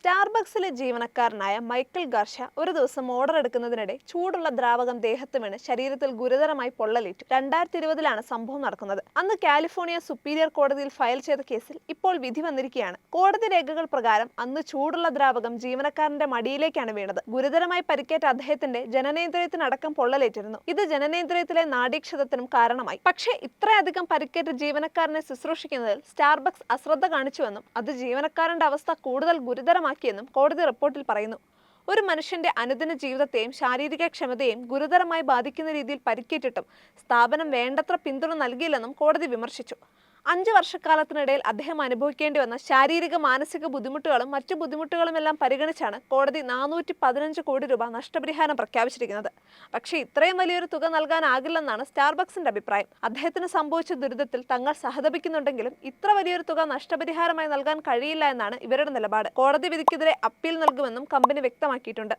സ്റ്റാർബക്സിലെ ജീവനക്കാരനായ മൈക്കൽ ഗർഷ ഒരു ദിവസം ഓർഡർ എടുക്കുന്നതിനിടെ ചൂടുള്ള ദ്രാവകം ദേഹത്ത് വീണ് ശരീരത്തിൽ ഗുരുതരമായി പൊള്ളലേറ്റു. 2020-ലാണ് സംഭവം നടക്കുന്നത്. അന്ന് കാലിഫോർണിയ സുപ്പീരിയർ കോടതിയിൽ ഫയൽ ചെയ്ത കേസിൽ ഇപ്പോൾ വിധി വന്നിരിക്കുകയാണ്. കോടതി രേഖകൾ പ്രകാരം അന്ന് ചൂടുള്ള ദ്രാവകം ജീവനക്കാരന്റെ മടിയിലേക്കാണ് വീണത്. ഗുരുതരമായി പരിക്കേറ്റ അദ്ദേഹത്തിന്റെ ജനനേന്ദ്രിയത്തിനടക്കം പൊള്ളലേറ്റിരുന്നു. ഇത് ജനനേന്ദ്രിയത്തിലെ നാഡീക്ഷതത്തിനും കാരണമായി. പക്ഷേ ഇത്രയധികം പരിക്കേറ്റ ജീവനക്കാരനെ ശുശ്രൂഷിക്കുന്നതിൽ സ്റ്റാർബക്സ് അശ്രദ്ധ കാണിച്ചുവെന്നും അത് ജീവനക്കാരന്റെ അവസ്ഥ കൂടുതൽ ഗുരുതരമാക്കിയെന്നും കോടതി റിപ്പോർട്ടിൽ പറയുന്നു. ഒരു മനുഷ്യന്റെ അനുദിന ജീവിതത്തെയും ശാരീരിക ക്ഷമതയെയും ഗുരുതരമായി ബാധിക്കുന്ന രീതിയിൽ പരിക്കേറ്റിട്ടും സ്ഥാപനം വേണ്ടത്ര പിന്തുണ നൽകിയില്ലെന്നും കോടതി വിമർശിച്ചു. 5 വർഷക്കാലത്തിനിടയിൽ അദ്ദേഹം അനുഭവിക്കേണ്ടി വന്ന ശാരീരിക മാനസിക ബുദ്ധിമുട്ടുകളും മറ്റു ബുദ്ധിമുട്ടുകളുമെല്ലാം പരിഗണിച്ചാണ് കോടതി 415 കോടി രൂപ നഷ്ടപരിഹാരം പ്രഖ്യാപിച്ചിരിക്കുന്നത്. പക്ഷേ ഇത്രയും വലിയൊരു തുക നൽകാനാകില്ലെന്നാണ് സ്റ്റാർബക്സിന്റെ അഭിപ്രായം. അദ്ദേഹത്തിന് സംഭവിച്ച ദുരിതത്തിൽ തങ്ങൾ സഹതപിക്കുന്നുണ്ടെങ്കിലും ഇത്ര വലിയൊരു തുക നഷ്ടപരിഹാരമായി നൽകാൻ കഴിയില്ല എന്നാണ് ഇവരുടെ നിലപാട്. കോടതി വിധിക്കെതിരെ അപ്പീൽ നൽകുമെന്നും കമ്പനി വ്യക്തമാക്കിയിട്ടുണ്ട്.